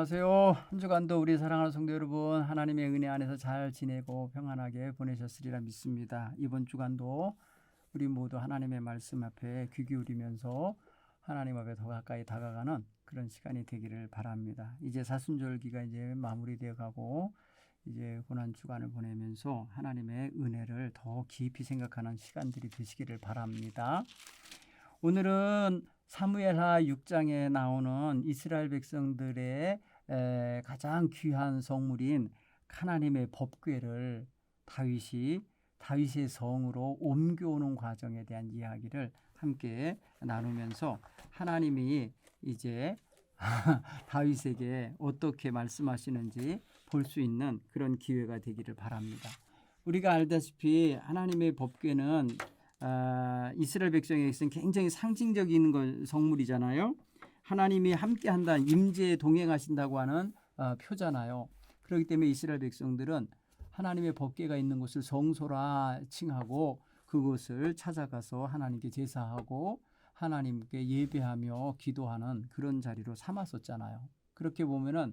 안녕하세요. 한 주간도 우리 사랑하는 성도 여러분, 하나님의 은혜 안에서 잘 지내고 평안하게 보내셨으리라 믿습니다. 이번 주간도 우리 모두 하나님의 말씀 앞에 귀 기울이면서 하나님 앞에 더 가까이 다가가는 그런 시간이 되기를 바랍니다. 이제 사순절기가 이제 마무리되어 가고 이제 고난 주간을 보내면서 하나님의 은혜를 더 깊이 생각하는 시간들이 되시기를 바랍니다. 오늘은 사무엘하 6장에 나오는 이스라엘 백성들의 가장 귀한 성물인 하나님의 법궤를 다윗의 성으로 옮겨오는 과정에 대한 이야기를 함께 나누면서 하나님이 이제 다윗에게 어떻게 말씀하시는지 볼 수 있는 그런 기회가 되기를 바랍니다. 우리가 알다시피 하나님의 법궤는 이스라엘 백성에게서는 굉장히 상징적인 성물이잖아요. 하나님이 함께한다, 임재에 동행하신다고 하는 표잖아요. 그렇기 때문에 이스라엘 백성들은 하나님의 법궤가 있는 곳을 성소라 칭하고 그곳을 찾아가서 하나님께 제사하고 하나님께 예배하며 기도하는 그런 자리로 삼았었잖아요. 그렇게 보면은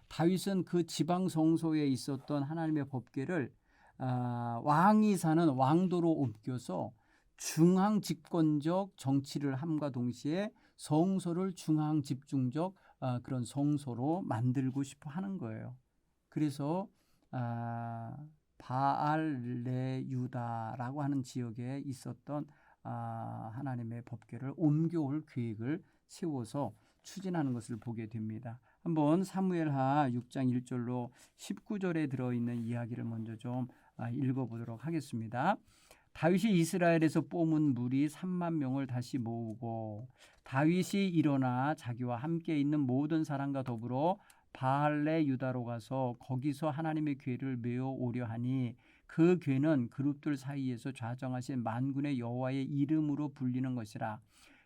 다윗은 그 지방 성소에 있었던 하나님의 법궤를 왕이 사는 왕도로 옮겨서 중앙 집권적 정치를 함과 동시에 성소를 중앙 집중적 그런 성소로 만들고 싶어 하는 거예요. 그래서 바알레유다라고 하는 지역에 있었던 하나님의 법궤를 옮겨올 계획을 세워서 추진하는 것을 보게 됩니다. 한번 사무엘하 6장 1절로 19절에 들어있는 이야기를 먼저 좀 읽어보도록 하겠습니다. 다윗이 이스라엘에서 뽑은 무리 3만 명을 다시 모으고 다윗이 일어나 자기와 함께 있는 모든 사람과 더불어 바알레 유다로 가서 거기서 하나님의 궤를 메어 오려 하니 그 궤는 그룹들 사이에서 좌정하신 만군의 여호와의 이름으로 불리는 것이라.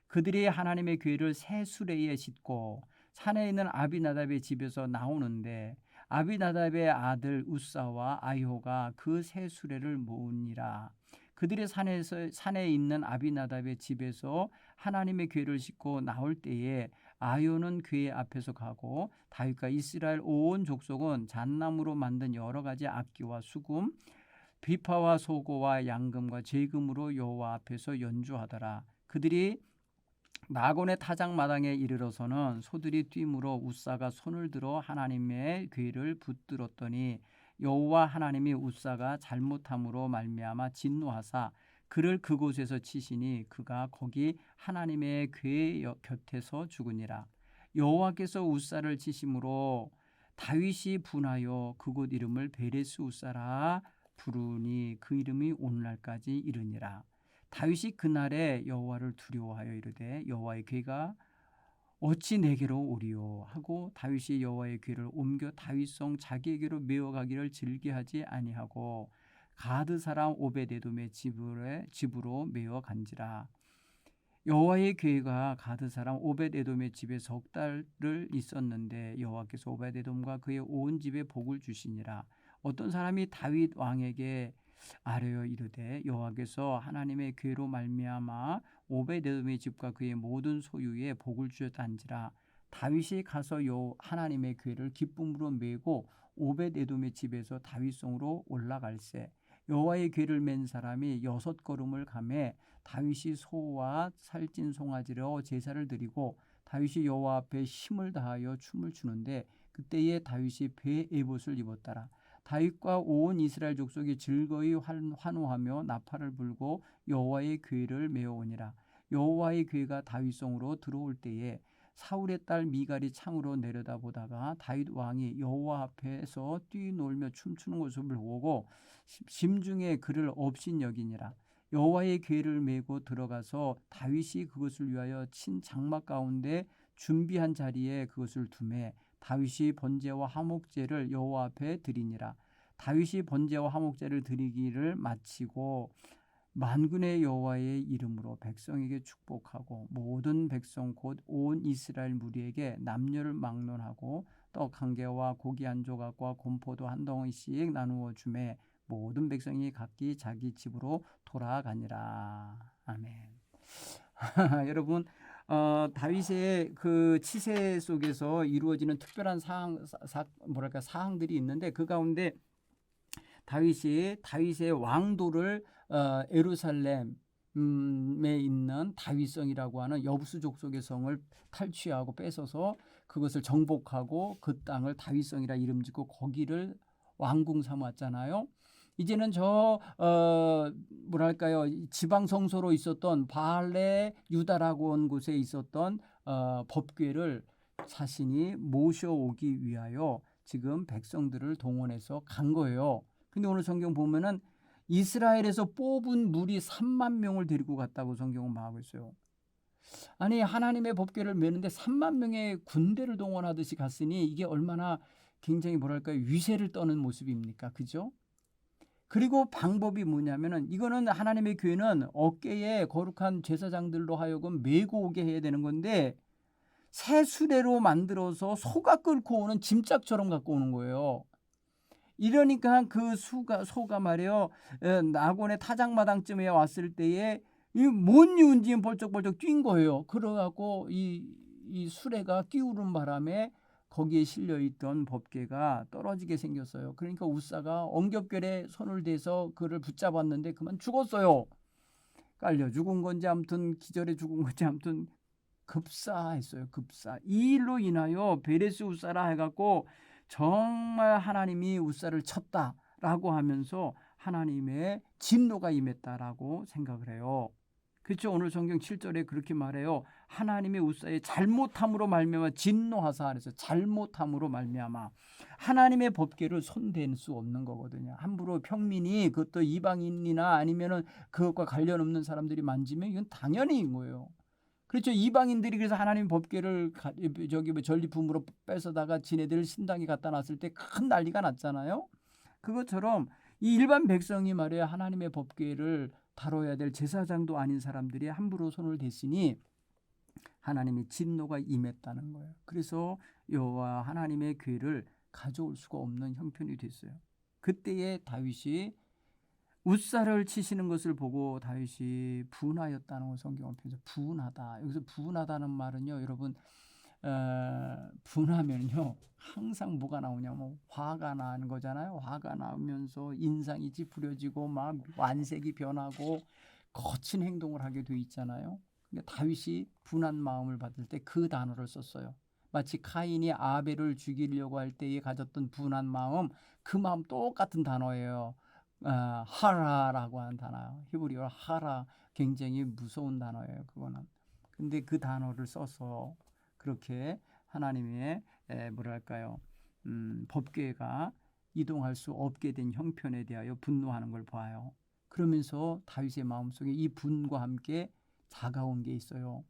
그들이 하나님의 궤를 새 수레에 싣고 산에 있는 아비나답의 집에서 나오는데 아비나답의 아들 우사와 아이호가 그 새 수레를 모으니라. 그들이 산에 있는 아비나답의 집에서 하나님의 궤를 싣고 나올 때에 아이호는 궤 앞에서 가고 다윗과 이스라엘 온 족속은 잣나무로 만든 여러 가지 악기와 수금, 비파와 소고와 양금과 제금으로 여호와 앞에서 연주하더라. 그들이 나곤의 타작마당에 이르러서는 소들이 뛰므로 우사가 손을 들어 하나님의 궤를 붙들었더니 여호와 하나님이 우사가 잘못함으로 말미암아 진노하사 그를 그곳에서 치시니 그가 거기 하나님의 궤 곁에서 죽으니라. 여호와께서 우사를 치심으로 다윗이 분하여 그곳 이름을 베레스 우사라 부르니 그 이름이 오늘날까지 이르니라. 다윗이 그날에 여호와를 두려워하여 이르되 여호와의 궤가 어찌 내게로 오리요 하고 다윗이 여호와의 궤를 옮겨 다윗성 자기에게로 메어가기를 즐겨하지 아니하고 가드 사람 오베데돔의 집으로 메어간지라. 여호와의 궤가 가드 사람 오벳에돔의 집에 석 달을 있었는데 여호와께서 오벳에돔과 그의 온 집에 복을 주시니라. 어떤 사람이 다윗 왕에게 아뢰어 이르되 여호와께서 하나님의 궤로 말미암아 오벳에돔의 집과 그의 모든 소유에 복을 주셨단지라. 다윗이 가서 하나님의 궤를 기쁨으로 메고 오벳에돔의 집에서 다윗성으로 올라갈새 여호와의 궤를 맨 사람이 6걸음을 가매 다윗이 소와 살찐 송아지로 제사를 드리고 다윗이 여호와 앞에 힘을 다하여 춤을 추는데 그때에 다윗이 배 에봇을 입었더라. 다윗과 온 이스라엘 족속이 즐거이 환호하며 나팔을 불고 여호와의 궤를 메어오니라. 여호와의 궤가 다윗성으로 들어올 때에 사울의 딸 미갈이 창으로 내려다보다가 다윗 왕이 여호와 앞에서 뛰놀며 춤추는 것을 보고 심중에 그를 업신여기니라. 여호와의 궤를 메고 들어가서 다윗이 그것을 위하여 친 장막 가운데 준비한 자리에 그것을 두매 다윗이 번제와 화목제를 여호와 앞에 드리니라. 다윗이 번제와 화목제를 드리기를 마치고 만군의 여호와의 이름으로 백성에게 축복하고 모든 백성 곧 온 이스라엘 무리에게 남녀를 막론하고 떡 한 개와 고기 한 조각과 곰포도 한 덩이씩 나누어 주매 모든 백성이 각기 자기 집으로 돌아가니라. 아멘. 여러분 다윗의 그 치세 속에서 이루어지는 특별한 사항들이 있는데 그 가운데 다윗의 왕도를 예루살렘에 있는 다윗성이라고 하는 여부수 족속의 성을 탈취하고 뺏어서 그것을 정복하고 그 땅을 다윗성이라 이름 짓고 거기를 왕궁 삼았잖아요. 이제는 뭐랄까요, 지방 성소로 있었던 바알레 유다라고 한 곳에 있었던 법궤를 자신이 모셔오기 위하여 지금 백성들을 동원해서 간 거예요. 근데 오늘 성경 보면은 이스라엘에서 뽑은 무리 3만 명을 데리고 갔다고 성경은 말하고 있어요. 아니, 하나님의 법궤를 메는데 3만 명의 군대를 동원하듯이 갔으니 이게 얼마나 굉장히 뭐랄까요, 위세를 떠는 모습입니까? 그죠? 그리고 방법이 뭐냐면은 이거는 하나님의 교회는 어깨에 거룩한 제사장들로 하여금 메고 오게 해야 되는 건데 새 수레로 만들어서 소가 끌고 오는 짐짝처럼 갖고 오는 거예요. 이러니까 그 소가 말이에요. 낙원의 타작마당쯤에 왔을 때에 뭔 이유인지 벌쩍벌쩍 뛴 거예요. 그래갖고 이 수레가 끼우는 바람에 거기에 실려있던 법궤가 떨어지게 생겼어요. 그러니까 우사가 엉겹결에 손을 대서 그를 붙잡았는데 그만 죽었어요. 깔려 죽은 건지 아무튼 기절해 죽은 건지 아무튼 급사했어요. 급사. 이 일로 인하여 베레스 우사라 해갖고 정말 하나님이 우사를 쳤다라고 하면서 하나님의 진노가 임했다라고 생각을 해요. 그렇죠? 오늘 성경 7절에 그렇게 말해요. 하나님의 우사의 잘못함으로 말미암아 진노하사 그래서 잘못함으로 말미암아 하나님의 법궤를 손댈 수 없는 거거든요. 함부로 평민이 그것도 이방인이나 아니면은 그것과 관련 없는 사람들이 만지면 이건 당연히인 거예요. 그렇죠. 이방인들이 그래서 하나님 법궤를 전리품으로 뺏어다가 지네들 신당에 갖다 놨을 때 큰 난리가 났잖아요. 그것처럼 이 일반 백성이 말이야 하나님의 법궤를 다뤄야 될 제사장도 아닌 사람들이 함부로 손을 댔으니 하나님의 진노가 임했다는 거예요. 그래서 여호와 하나님의 궤를 가져올 수가 없는 형편이 됐어요. 그때에 다윗이 우사를 치시는 것을 보고 다윗이 분하였다는 걸 성경을 표현해서 분하다. 여기서 분하다는 말은요, 여러분 분하면요 항상 뭐가 나오냐면 화가 나는 거잖아요. 화가 나면서 인상이 찌푸려지고 막 완색이 변하고 거친 행동을 하게 돼 있잖아요. 근데 다윗이 분한 마음을 받을 때 그 단어를 썼어요. 마치 카인이 아벨을 죽이려고 할 때에 가졌던 분한 마음, 그 마음 똑같은 단어예요. 하라라고 하는 단어예요. 히브리어로 하라, 굉장히 무서운 단어예요. 그거는. 근데 그 단어를 써서 그렇게 하나님의 뭐랄까요, 법궤가 이동할 수 없게 된 형편에 대하여 분노하는 걸 봐요. 그러면서 다윗의 마음속에 이 분과 함께 다가온 게 있어요.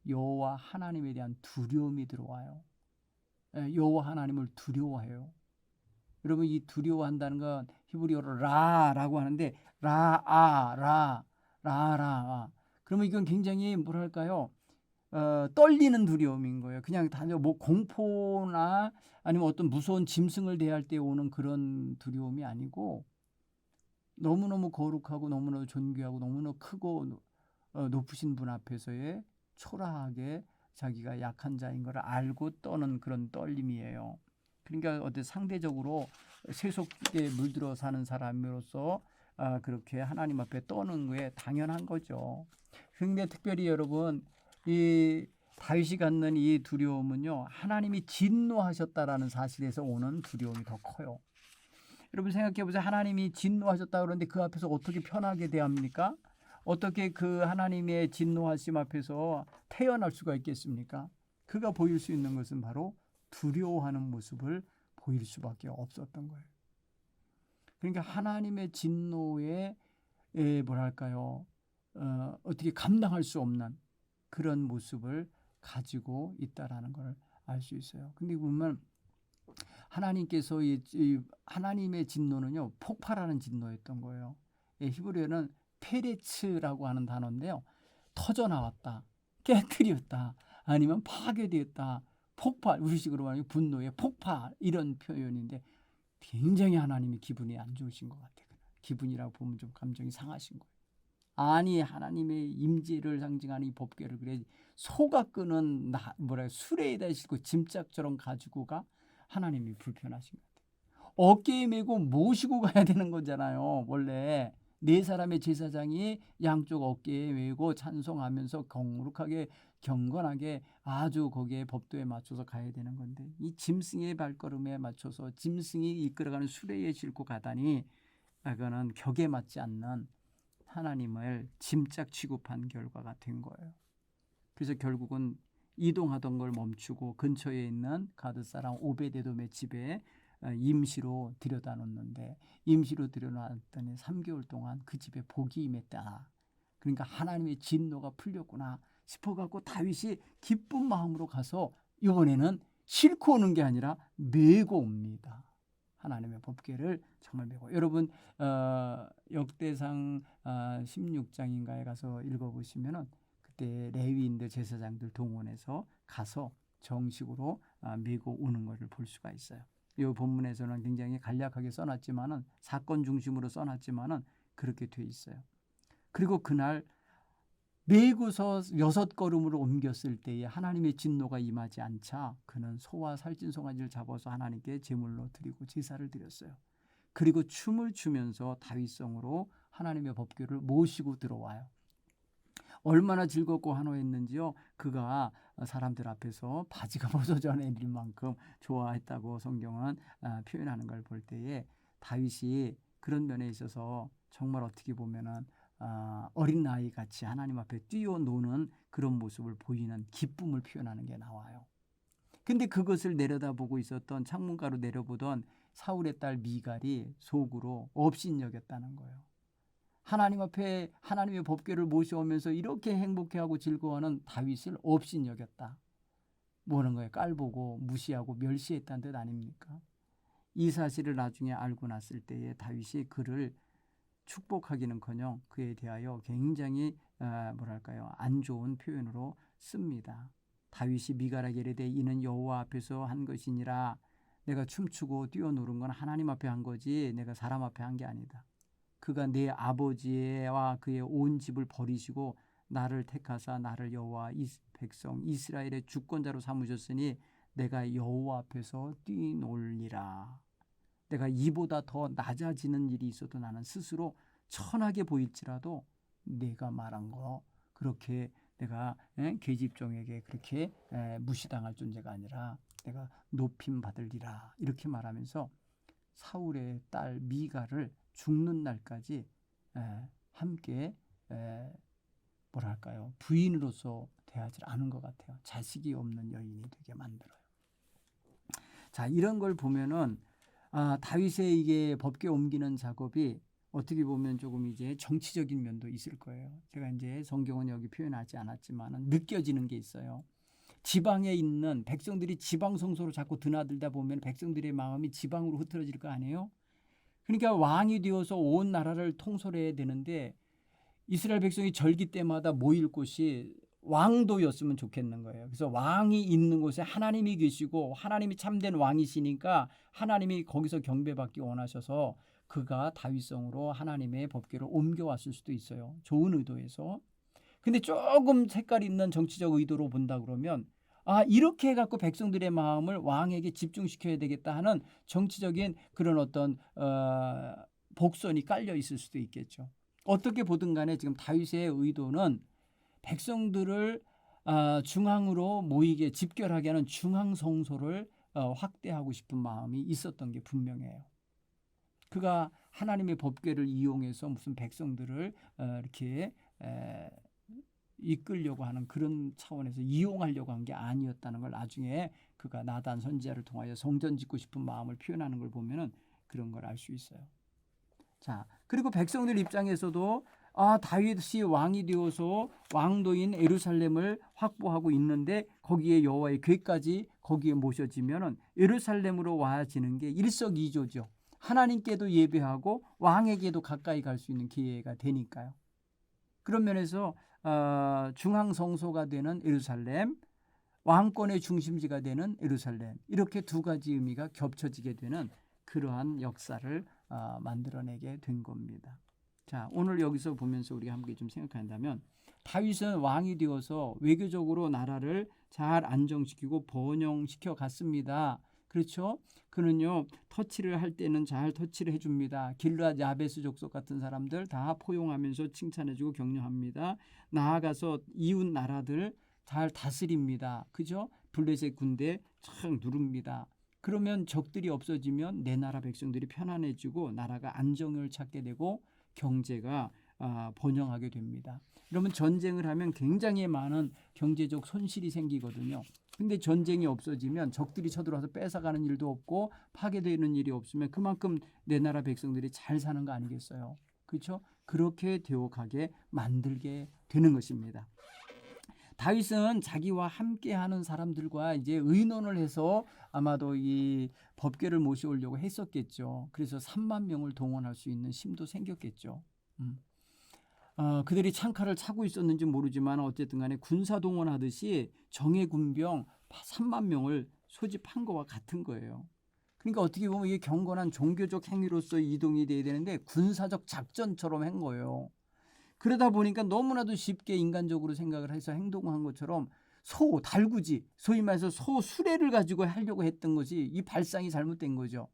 여호와 하나님에 대한 두려움이 들어와요. 여호와 하나님을 두려워해요. 여러분, 이 두려워한다는 건 히브리어로 라라고 하는데 라라. 그러면 이건 굉장히 뭐랄까요? 떨리는 두려움인 거예요. 그냥 단지 뭐 공포나 아니면 어떤 무서운 짐승을 대할 때 오는 그런 두려움이 아니고 너무너무 거룩하고 너무너무 존귀하고 너무너무 크고 높으신 분 앞에서의 초라하게 자기가 약한 자인 걸 알고 떠는 그런 떨림이에요. 그러니까 어떤 상대적으로 세속에 물들어 사는 사람으로서 그렇게 하나님 앞에 떠는 게 당연한 거죠. 근데 특별히 여러분, 이 다윗이 갖는 이 두려움은요, 하나님이 진노하셨다라는 사실에서 오는 두려움이 더 커요. 여러분 생각해 보세요. 하나님이 진노하셨다 그러는데 그 앞에서 어떻게 편하게 대합니까? 어떻게 그 하나님의 진노하심 앞에서 태어날 수가 있겠습니까? 그가 보일 수 있는 것은 바로 두려워하는 모습을 보일 수밖에 없었던 거예요. 그러니까 하나님의 진노에 뭐랄까요, 어떻게 감당할 수 없는 그런 모습을 가지고 있다라는 걸 알 수 있어요. 근데 보면 하나님께서 하나님의 진노는요 폭발하는 진노였던 거예요. 히브리어는 페레츠라고 하는 단어인데요, 터져 나왔다, 깨뜨렸다, 아니면 파괴되었다, 폭발, 우리식으로 말하면 분노의 폭발, 이런 표현인데 굉장히 하나님이 기분이 안 좋으신 것 같아요. 기분이라고 보면 좀 감정이 상하신 거예요. 아니 하나님의 임재를 상징하는 이 법궤를 그래 소가 끄는 수레에다 싣고 짐짝처럼 가지고 가 하나님이 불편하신 것 같아요. 어깨에 메고 모시고 가야 되는 거잖아요. 원래 네 사람의 제사장이 양쪽 어깨에 메고 찬송하면서 거룩하게 경건하게 아주 거기에 법도에 맞춰서 가야 되는 건데 이 짐승의 발걸음에 맞춰서 짐승이 이끌어가는 수레에 싣고 가다니 그거는 격에 맞지 않는 하나님을 짐짝 취급한 결과가 된 거예요. 그래서 결국은 이동하던 걸 멈추고 근처에 있는 가드 사람 오베데돔의 집에 임시로 들여다 놓는데 임시로 들여놨더니 3개월 동안 그 집에 복이 임했다. 그러니까 하나님의 진노가 풀렸구나 싶어갖고 다윗이 기쁜 마음으로 가서 이번에는 싣고 오는 게 아니라 메고 옵니다. 하나님의 법궤를 정말 메고 여러분 역대상 16장인가에 가서 읽어보시면은 그때 레위인들 제사장들 동원해서 가서 정식으로 메고 오는 것을 볼 수가 있어요. 이 본문에서는 굉장히 간략하게 써놨지만은 사건 중심으로 써놨지만은 그렇게 돼 있어요. 그리고 그날 메고서 6걸음으로 옮겼을 때에 하나님의 진노가 임하지 않자 그는 소와 살찐 송아지를 잡아서 하나님께 제물로 드리고 제사를 드렸어요. 그리고 춤을 추면서 다윗성으로 하나님의 법궤를 모시고 들어와요. 얼마나 즐겁고 환호했는지요. 그가 사람들 앞에서 바지가 벗어져 내릴 만큼 좋아했다고 성경은 표현하는 걸 볼 때에 다윗이 그런 면에 있어서 정말 어떻게 보면은 어린 나이 같이 하나님 앞에 뛰어노는 그런 모습을 보이는 기쁨을 표현하는 게 나와요. 근데 그것을 내려다보고 있었던 창문가로 내려보던 사울의 딸 미갈이 속으로 업신여겼다는 거예요. 하나님 앞에 하나님의 법궤를 모셔오면서 이렇게 행복해하고 즐거워하는 다윗을 업신여겼다. 뭐는 거예요? 깔보고 무시하고 멸시했다는 뜻 아닙니까? 이 사실을 나중에 알고 났을 때에 다윗이 그를 축복하기는커녕 그에 대하여 굉장히 안 좋은 표현으로 씁니다. 다윗이 미갈에게 이르되 이는 여호와 앞에서 한 것이니라. 내가 춤추고 뛰어노른 건 하나님 앞에 한 거지 내가 사람 앞에 한 게 아니다. 그가 내 아버지와 그의 온 집을 버리시고 나를 택하사 나를 여호와 백성 이스라엘의 주권자로 삼으셨으니 내가 여호와 앞에서 뛰놀리라. 내가 이보다 더 낮아지는 일이 있어도 나는 스스로 천하게 보일지라도 내가 말한 거 그렇게 내가 계집종에게 그렇게 무시당할 존재가 아니라 내가 높임 받으리라 이렇게 말하면서 사울의 딸 미갈을 죽는 날까지 함께 부인으로서 대하지 않은 것 같아요. 자식이 없는 여인이 되게 만들어요. 자, 이런 걸 보면은 다윗의 이게 법궤 옮기는 작업이 어떻게 보면 조금 이제 정치적인 면도 있을 거예요. 제가 이제 성경은 여기 표현하지 않았지만 느껴지는 게 있어요. 지방에 있는 백성들이 지방 성소로 자꾸 드나들다 보면 백성들의 마음이 지방으로 흐트러질 거 아니에요. 그러니까 왕이 되어서 온 나라를 통솔해야 되는데 이스라엘 백성이 절기 때마다 모일 곳이 왕도였으면 좋겠는 거예요. 그래서 왕이 있는 곳에 하나님이 계시고 하나님이 참된 왕이시니까 하나님이 거기서 경배받기 원하셔서 그가 다윗성으로 하나님의 법궤를 옮겨왔을 수도 있어요. 좋은 의도에서. 근데 조금 색깔 있는 정치적 의도로 본다 그러면 이렇게 해갖고 백성들의 마음을 왕에게 집중시켜야 되겠다 하는 정치적인 그런 어떤 복선이 깔려 있을 수도 있겠죠. 어떻게 보든 간에 지금 다윗의 의도는 백성들을 중앙으로 모이게 집결하게 하는 중앙 성소를 확대하고 싶은 마음이 있었던 게 분명해요. 그가 하나님의 법궤를 이용해서 무슨 백성들을 이렇게 이끌려고 하는 그런 차원에서 이용하려고 한 게 아니었다는 걸 나중에 그가 나단 선지자를 통하여 성전 짓고 싶은 마음을 표현하는 걸 보면은 그런 걸 알 수 있어요. 자, 그리고 백성들 입장에서도 다윗이 왕이 되어서 왕도인 예루살렘을 확보하고 있는데 거기에 여호와의 궤까지 거기에 모셔지면은 예루살렘으로 와지는 게 일석이조죠. 하나님께도 예배하고 왕에게도 가까이 갈 수 있는 기회가 되니까요. 그런 면에서 중앙 성소가 되는 예루살렘, 왕권의 중심지가 되는 예루살렘 이렇게 두 가지 의미가 겹쳐지게 되는 그러한 역사를 만들어내게 된 겁니다. 자, 오늘 여기서 보면서 우리가 함께 좀 생각한다면 다윗은 왕이 되어서 외교적으로 나라를 잘 안정시키고 번영시켜 갔습니다. 그렇죠? 그는요 터치를 할 때는 잘 터치를 해줍니다. 길르앗 야베스 족속 같은 사람들 다 포용하면서 칭찬해주고 격려합니다. 나아가서 이웃 나라들 잘 다스립니다. 그죠? 블레셋 군대 착 누릅니다. 그러면 적들이 없어지면 내 나라 백성들이 편안해지고 나라가 안정을 찾게 되고 경제가 번영하게 됩니다. 그러면 전쟁을 하면 굉장히 많은 경제적 손실이 생기거든요. 근데 전쟁이 없어지면 적들이 쳐들어와서 뺏어가는 일도 없고 파괴되는 일이 없으면 그만큼 내 나라 백성들이 잘 사는 거 아니겠어요? 그렇죠? 그렇게 되어가게 만들게 되는 것입니다. 다윗은 자기와 함께하는 사람들과 이제 의논을 해서 아마도 이 법궤를 모셔오려고 했었겠죠. 그래서 3만 명을 동원할 수 있는 힘도 생겼겠죠. 그들이 창칼을 차고 있었는지 모르지만 어쨌든 간에 군사 동원하듯이 정예 군병 3만 명을 소집한 거와 같은 거예요. 그러니까 어떻게 보면 이게 경건한 종교적 행위로서 이동이 돼야 되는데 군사적 작전처럼 한 거예요. 그러다 보니까 너무나도 쉽게 인간적으로 생각을 해서 행동한 것처럼 달구지, 소위 말해서 수레를 가지고 하려고 했던 것이 이 발상이 잘못된 거죠.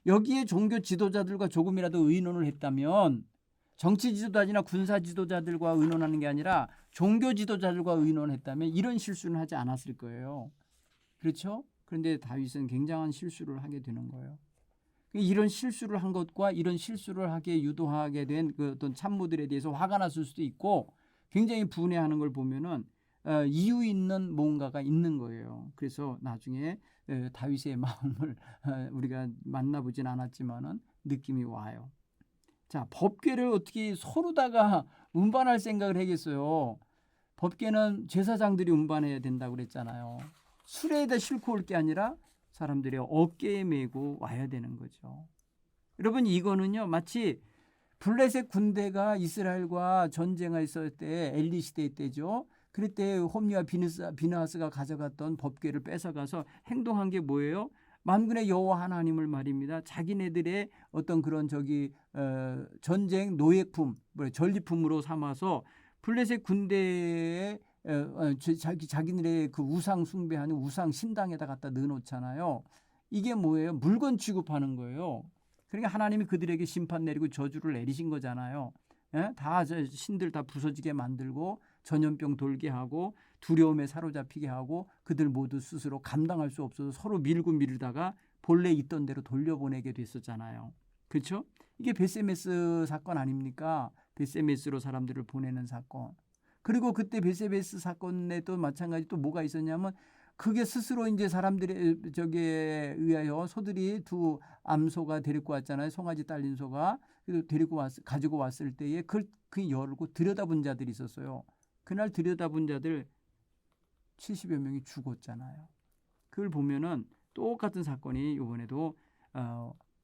여기에 종교 지도자들과 조금이라도 의논을 했다면 정치 지도자나 군사 지도자들과 의논하는 게 아니라 종교 지도자들과 의논했다면 이런 실수는 하지 않았을 거예요. 그렇죠? 그런데 다윗은 굉장한 실수를 하게 되는 거예요. 이런 실수를 한 것과 이런 실수를 하게 유도하게 된 그 어떤 참모들에 대해서 화가 났을 수도 있고 굉장히 분해하는 걸 보면은 이유 있는 뭔가가 있는 거예요. 그래서 나중에 다윗의 마음을 우리가 만나보진 않았지만은 느낌이 와요. 자, 법궤를 어떻게 서로다가 운반할 생각을 하겠어요. 법궤는 제사장들이 운반해야 된다고 그랬잖아요. 수레에다 싣고 올 게 아니라 사람들이 어깨에 메고 와야 되는 거죠. 여러분 이거는요 마치 블레셋 군대가 이스라엘과 전쟁했을 때 엘리 시대 때죠. 그때 홈리와 비느하스가 가져갔던 법궤를 뺏어가서 행동한 게 뭐예요? 만군의 여호와 하나님을 말입니다. 자기네들의 어떤 그런 전쟁 노예품, 전리품으로 삼아서 블레셋 군대에 자기네의 그 우상 숭배하는 우상 신당에다 갖다 넣어놓잖아요. 이게 뭐예요? 물건 취급하는 거예요. 그러니까 하나님이 그들에게 심판 내리고 저주를 내리신 거잖아요. 예? 다 신들 다 부서지게 만들고 전염병 돌게 하고 두려움에 사로잡히게 하고 그들 모두 스스로 감당할 수 없어서 서로 밀고 밀다가 본래 있던 대로 돌려보내게 됐었잖아요. 그렇죠? 이게 베세메스 사건 아닙니까? 베세메스로 사람들을 보내는 사건. 그리고 그때 베세메스 사건에 또 마찬가지 또 뭐가 있었냐면 그게 스스로 이제 사람들의 저기에 의하여 소들이 두 암소가 데리고 왔잖아요. 송아지 딸린 소가. 그래서 가지고 왔을 때에 그 열고 들여다본 자들이 있었어요. 그날 들여다본 자들 70여 명이 죽었잖아요. 그걸 보면은 똑같은 사건이 이번에도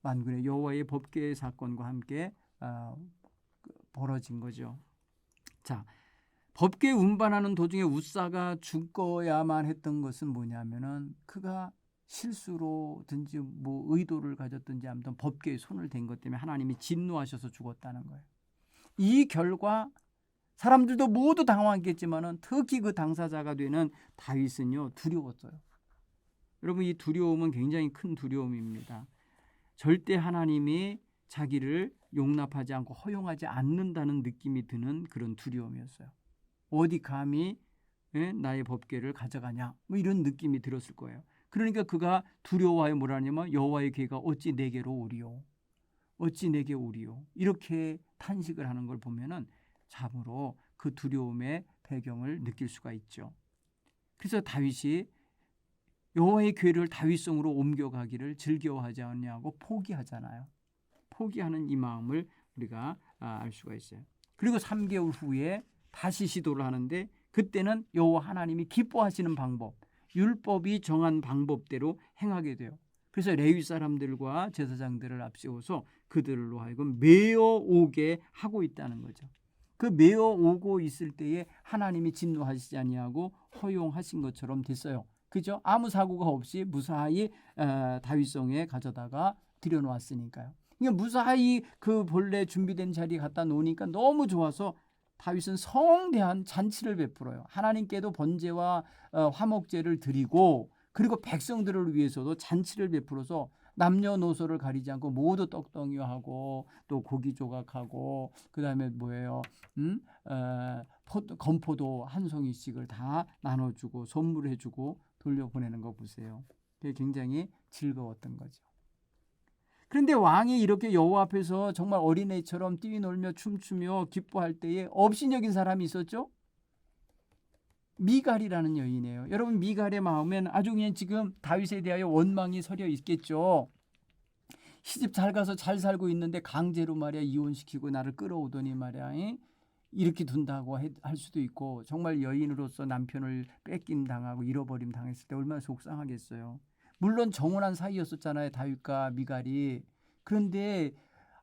만군의 여호와의 법궤 사건과 함께 벌어진 거죠. 자, 법궤 운반하는 도중에 웃사가 죽어야만 했던 것은 뭐냐면은 그가 실수로든지 뭐 의도를 가졌든지 아무튼 법궤에 손을 댄 것 때문에 하나님이 진노하셔서 죽었다는 거예요. 이 결과 사람들도 모두 당황했겠지만은 특히 그 당사자가 되는 다윗은요 두려웠어요. 여러분 이 두려움은 굉장히 큰 두려움입니다. 절대 하나님이 자기를 용납하지 않고 허용하지 않는다는 느낌이 드는 그런 두려움이었어요. 어디 감히 나의 법궤를 가져가냐 뭐 이런 느낌이 들었을 거예요. 그러니까 그가 두려워하여 뭐라냐면 여호와의 궤가 어찌 내게로 오리요 어찌 내게 오리요 이렇게 탄식을 하는 걸 보면은 참으로 그 두려움의 배경을 느낄 수가 있죠. 그래서 다윗이 여호와의 궤를 다윗성으로 옮겨가기를 즐겨하지 않냐고 포기하잖아요. 포기하는 이 마음을 우리가 알 수가 있어요. 그리고 3개월 후에 다시 시도를 하는데 그때는 여호와 하나님이 기뻐하시는 방법, 율법이 정한 방법대로 행하게 돼요. 그래서 레위 사람들과 제사장들을 앞세워서 그들로 하여금 메어 오게 하고 있다는 거죠. 그 메어 오고 있을 때에 하나님이 진노하시지 아니하고 허용하신 것처럼 됐어요. 그죠? 아무 사고가 없이 무사히 다윗성에 가져다가 들여놓았으니까요. 그러니까 무사히 그 본래 준비된 자리에 갖다 놓으니까 너무 좋아서 다윗은 성대한 잔치를 베풀어요. 하나님께도 번제와 화목제를 드리고 그리고 백성들을 위해서도 잔치를 베풀어서 남녀노소를 가리지 않고 모두 떡덩이하고 또 고기 조각하고 그다음에 뭐예요? 건포도 한 송이씩을 다 나눠주고 선물해주고 돌려보내는 거 보세요. 그게 굉장히 즐거웠던 거죠. 그런데 왕이 이렇게 여호와 앞에서 정말 어린애처럼 뛰놀며 춤추며 기뻐할 때에 업신여긴 사람이 있었죠. 미갈이라는 여인이에요. 여러분 미갈의 마음엔 아주 그냥 지금 다윗에 대하여 원망이 서려 있겠죠. 시집 잘 가서 잘 살고 있는데 강제로 말이야 이혼시키고 나를 끌어오더니 말이야 이렇게 둔다고 할 수도 있고 정말 여인으로서 남편을 뺏김 당하고 잃어버림 당했을 때 얼마나 속상하겠어요. 물론 정혼한 사이였었잖아요. 다윗과 미갈이. 그런데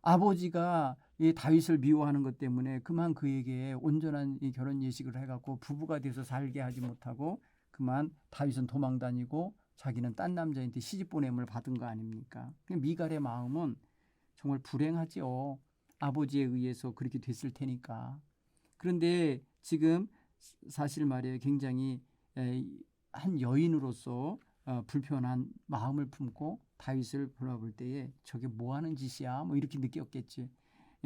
아버지가 이 다윗을 미워하는 것 때문에 그만 그에게 온전한 이 결혼 예식을 해갖고 부부가 돼서 살게 하지 못하고 그만 다윗은 도망 다니고 자기는 딴 남자한테 시집 보냄을 받은 거 아닙니까? 미갈의 마음은 정말 불행하지요. 아버지에 의해서 그렇게 됐을 테니까. 그런데 지금 사실 말이에요. 굉장히 한 여인으로서 불편한 마음을 품고 다윗을 바라볼 때에 저게 뭐 하는 짓이야? 뭐 이렇게 느꼈겠지.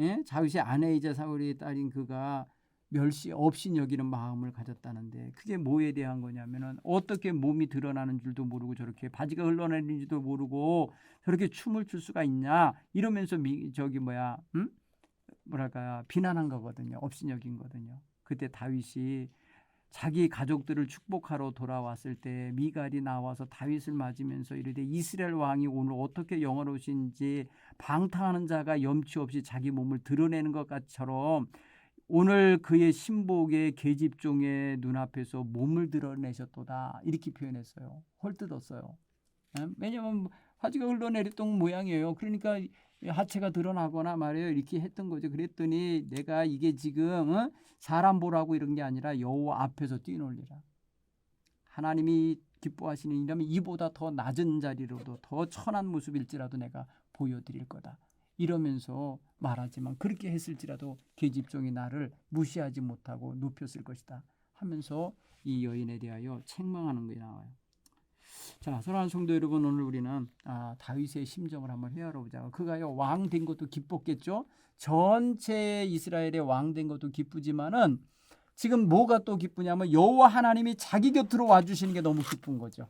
예? 다윗의 아내이자 사울의 딸인 그가 멸시 없인 여기는 마음을 가졌다는데 그게 뭐에 대한 거냐면은 어떻게 몸이 드러나는 줄도 모르고 저렇게 바지가 흘러내리는지도 모르고 저렇게 춤을 출 수가 있냐 이러면서 뭐랄까 비난한 거거든요. 없인 여긴 거거든요. 그때 다윗이 자기 가족들을 축복하러 돌아왔을 때 미갈이 나와서 다윗을 맞으면서 이르되 이스라엘 왕이 오늘 어떻게 영화로우신지 방탕하는 자가 염치 없이 자기 몸을 드러내는 것 같처럼 오늘 그의 신복의 계집종의 눈앞에서 몸을 드러내셨도다 이렇게 표현했어요. 헐뜯었어요. 왜냐하면 바지가 흘러내렸던 모양이에요. 그러니까 하체가 드러나거나 말이에요. 이렇게 했던 거죠. 그랬더니 내가 이게 지금 사람 보라고 이런 게 아니라 여호와 앞에서 뛰놀리라. 하나님이 기뻐하시는 일이라면 이보다 더 낮은 자리로도 더 천한 모습일지라도 내가 보여드릴 거다. 이러면서 말하지만 그렇게 했을지라도 계집종이 나를 무시하지 못하고 눕혔을 것이다 하면서 이 여인에 대하여 책망하는 게 나와요. 자, 사랑하는 성도 여러분, 오늘 우리는 다윗의 심정을 한번 헤아려 보자. 그가요 왕 된 것도 기뻤겠죠. 전체 이스라엘의 왕 된 것도 기쁘지만은 지금 뭐가 또 기쁘냐면 여호와 하나님이 자기 곁으로 와주시는 게 너무 기쁜 거죠.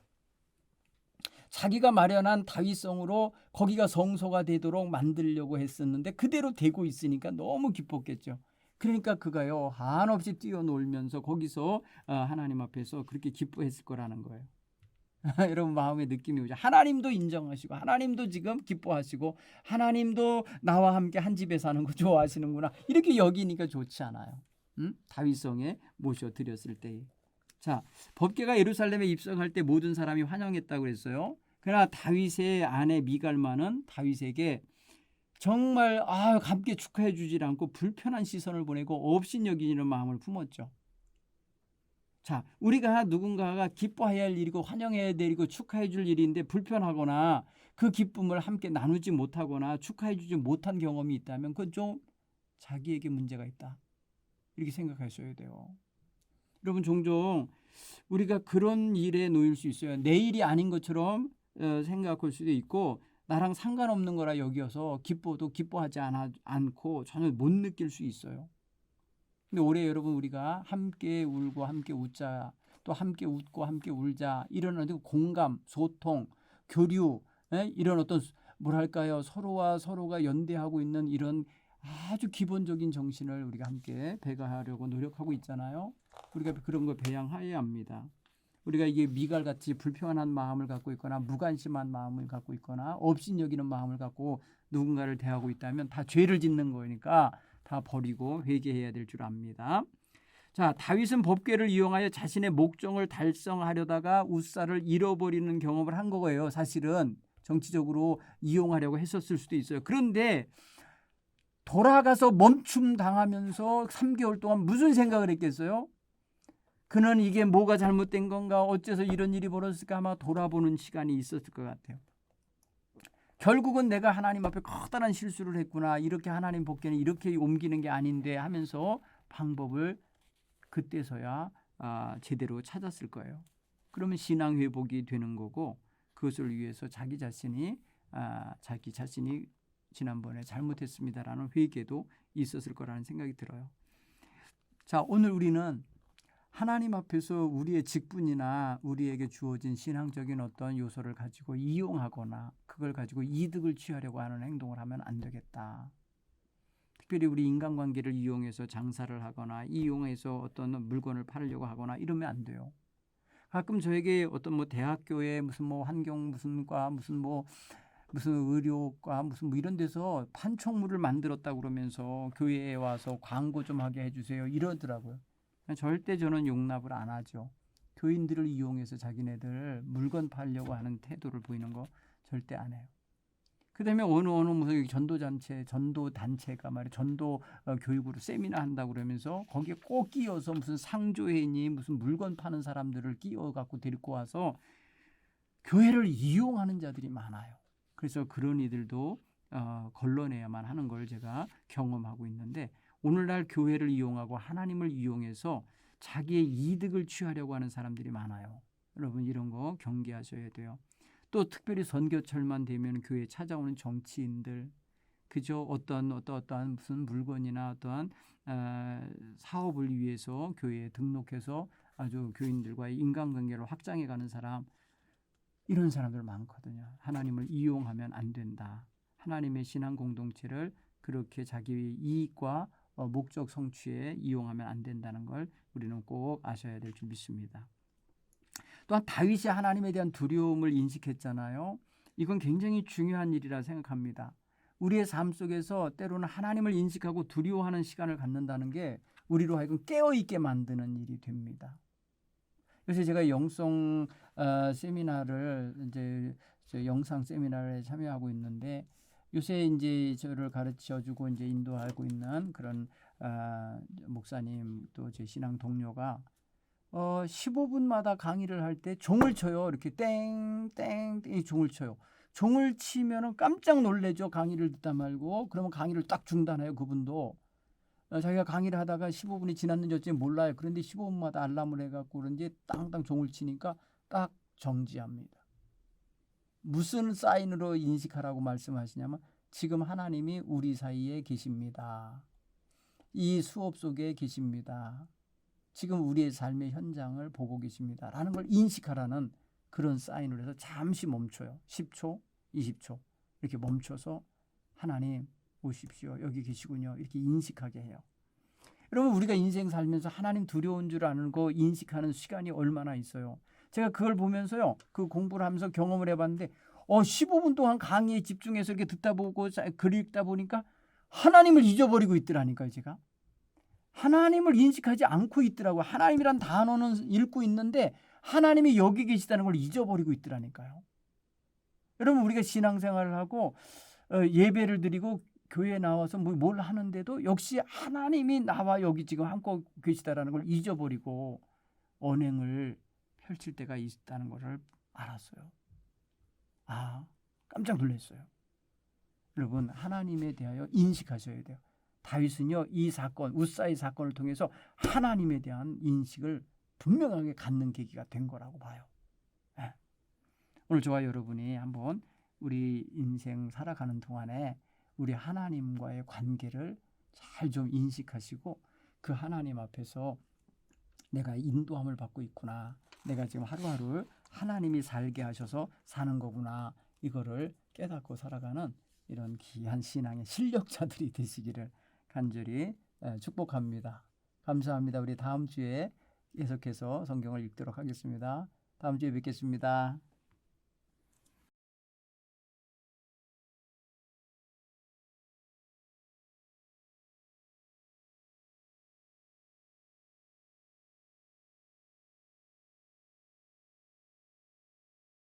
자기가 마련한 다윗성으로 거기가 성소가 되도록 만들려고 했었는데 그대로 되고 있으니까 너무 기뻤겠죠. 그러니까 그가요 한없이 뛰어놀면서 거기서 하나님 앞에서 그렇게 기뻐했을 거라는 거예요. 여러분 마음의 느낌이 오죠. 하나님도 인정하시고 하나님도 지금 기뻐하시고 하나님도 나와 함께 한 집에 사는 거 좋아하시는구나 이렇게 여기니까 좋지 않아요. 다윗성에 모셔드렸을 때에. 자, 법궤가 예루살렘에 입성할 때 모든 사람이 환영했다고 그랬어요. 그러나 다윗의 아내 미갈만은 다윗에게 정말 함께 축하해 주질 않고 불편한 시선을 보내고 업신여기는 마음을 품었죠. 자, 우리가 누군가가 기뻐해야 할 일이고 환영해야 되고 축하해 줄 일인데 불편하거나 그 기쁨을 함께 나누지 못하거나 축하해 주지 못한 경험이 있다면 그건 좀 자기에게 문제가 있다. 이렇게 생각하셔야 돼요. 여러분 종종 우리가 그런 일에 놓일 수 있어요. 내 일이 아닌 것처럼 생각할 수도 있고 나랑 상관없는 거라 여겨서 기뻐도 기뻐하지 않고 전혀 못 느낄 수 있어요. 근데 올해 여러분 우리가 함께 울고 함께 웃자 또 함께 웃고 함께 울자 이런 어떤 공감, 소통, 교류 이런 어떤 뭐랄까요 서로와 서로가 연대하고 있는 이런 아주 기본적인 정신을 우리가 함께 배가하려고 노력하고 있잖아요. 우리가 그런 걸 배양해야 합니다. 우리가 이게 미갈같이 불편한 마음을 갖고 있거나 무관심한 마음을 갖고 있거나 업신여기는 마음을 갖고 누군가를 대하고 있다면 다 죄를 짓는 거니까 다 버리고 회개해야 될 줄 압니다. 자, 다윗은 법궤를 이용하여 자신의 목적을 달성하려다가 우사를 잃어버리는 경험을 한 거예요. 사실은 정치적으로 이용하려고 했었을 수도 있어요. 그런데 돌아가서 멈춤 당하면서 3개월 동안 무슨 생각을 했겠어요? 그는 이게 뭐가 잘못된 건가 어째서 이런 일이 벌어졌을까 아마 돌아보는 시간이 있었을 것 같아요. 결국은 내가 하나님 앞에 커다란 실수를 했구나. 이렇게 하나님 복귀는 이렇게 옮기는 게 아닌데 하면서 방법을 그때서야 제대로 찾았을 거예요. 그러면 신앙 회복이 되는 거고 그것을 위해서 자기 자신이 지난번에 잘못했습니다라는 회개도 있었을 거라는 생각이 들어요. 자, 오늘 우리는 하나님 앞에서 우리의 직분이나 우리에게 주어진 신앙적인 어떤 요소를 가지고 이용하거나 그걸 가지고 이득을 취하려고 하는 행동을 하면 안 되겠다. 특별히 우리 인간관계를 이용해서 장사를 하거나 이용해서 어떤 물건을 팔으려고 하거나 이러면 안 돼요. 가끔 저에게 어떤 대학교에 무슨 환경 무슨 과 무슨 의료과 무슨 이런 데서 판촉물을 만들었다고 그러면서 교회에 와서 광고 좀 하게 해주세요 이러더라고요. 절대 저는 용납을 안 하죠. 교인들을 이용해서 자기네들 물건 팔려고 하는 태도를 보이는 거 절대 안 해요. 그다음에 어느 무슨 전도 단체가 말이야 전도 교육으로 세미나 한다고 그러면서 거기에 꼭 끼어서 무슨 상조회니 무슨 물건 파는 사람들을 끼어 갖고 데리고 와서 교회를 이용하는 자들이 많아요. 그래서 그런 이들도 걸러내야만 하는 걸 제가 경험하고 있는데 오늘날 교회를 이용하고 하나님을 이용해서 자기의 이득을 취하려고 하는 사람들이 많아요. 여러분 이런 거 경계하셔야 돼요. 또 특별히 선교철만 되면 교회에 찾아오는 정치인들 그저 어떠한 무슨 물건이나 어떠한 사업을 위해서 교회에 등록해서 아주 교인들과의 인간관계를 확장해가는 사람 이런 사람들 많거든요. 하나님을 이용하면 안 된다. 하나님의 신앙 공동체를 그렇게 자기 이익과 목적 성취에 이용하면 안 된다는 걸 우리는 꼭 아셔야 될 줄 믿습니다. 또한 다윗이 하나님에 대한 두려움을 인식했잖아요. 이건 굉장히 중요한 일이라 생각합니다. 우리의 삶 속에서 때로는 하나님을 인식하고 두려워하는 시간을 갖는다는 게 우리로 하여금 깨어있게 만드는 일이 됩니다. 그래서 제가 영성 세미나를 이제 영상 세미나에 참여하고 있는데 요새 이제 저를 가르쳐주고 이제 인도하고 있는 그런 목사님 또 제 신앙 동료가 15분마다 강의를 할 때 종을 쳐요. 이렇게 땡땡땡 종을 쳐요. 종을 치면은 깜짝 놀래죠. 강의를 듣다 말고 그러면 강의를 딱 중단해요. 그분도 자기가 강의를 하다가 15분이 지났는지 어찌 몰라요. 그런데 15분마다 알람을 해갖고 그런지 땅땅 종을 치니까 딱 정지합니다. 무슨 사인으로 인식하라고 말씀하시냐면 지금 하나님이 우리 사이에 계십니다. 이 수업 속에 계십니다. 지금 우리의 삶의 현장을 보고 계십니다. 라는 걸 인식하라는 그런 사인을 해서 잠시 멈춰요. 10초, 20초 이렇게 멈춰서 하나님 오십시오. 여기 계시군요. 이렇게 인식하게 해요. 여러분 우리가 인생 살면서 하나님 두려운 줄 아는 거 인식하는 시간이 얼마나 있어요. 제가 그걸 보면서요. 그 공부를 하면서 경험을 해봤는데 15분 동안 강의에 집중해서 이렇게 듣다 보고 글 읽다 보니까 하나님을 잊어버리고 있더라니까요. 제가. 하나님을 인식하지 않고 있더라고요. 하나님이란 단어는 읽고 있는데 하나님이 여기 계시다는 걸 잊어버리고 있더라니까요. 여러분 우리가 신앙생활을 하고 예배를 드리고 교회에 나와서 뭘 하는데도 역시 하나님이 나와 여기 지금 함께 계시다라는 걸 잊어버리고 언행을 펼칠 때가 있다는 것을 알았어요. 깜짝 놀랐어요. 여러분 하나님에 대하여 인식하셔야 돼요. 다윗은요 이 사건 우사의 사건을 통해서 하나님에 대한 인식을 분명하게 갖는 계기가 된 거라고 봐요. 네. 오늘 저와 여러분이 한번 우리 인생 살아가는 동안에 우리 하나님과의 관계를 잘 좀 인식하시고 그 하나님 앞에서 내가 인도함을 받고 있구나. 내가 지금 하루하루 하나님이 살게 하셔서 사는 거구나. 이거를 깨닫고 살아가는 이런 귀한 신앙의 실력자들이 되시기를 간절히 축복합니다. 감사합니다. 우리 다음 주에 계속해서 성경을 읽도록 하겠습니다. 다음 주에 뵙겠습니다.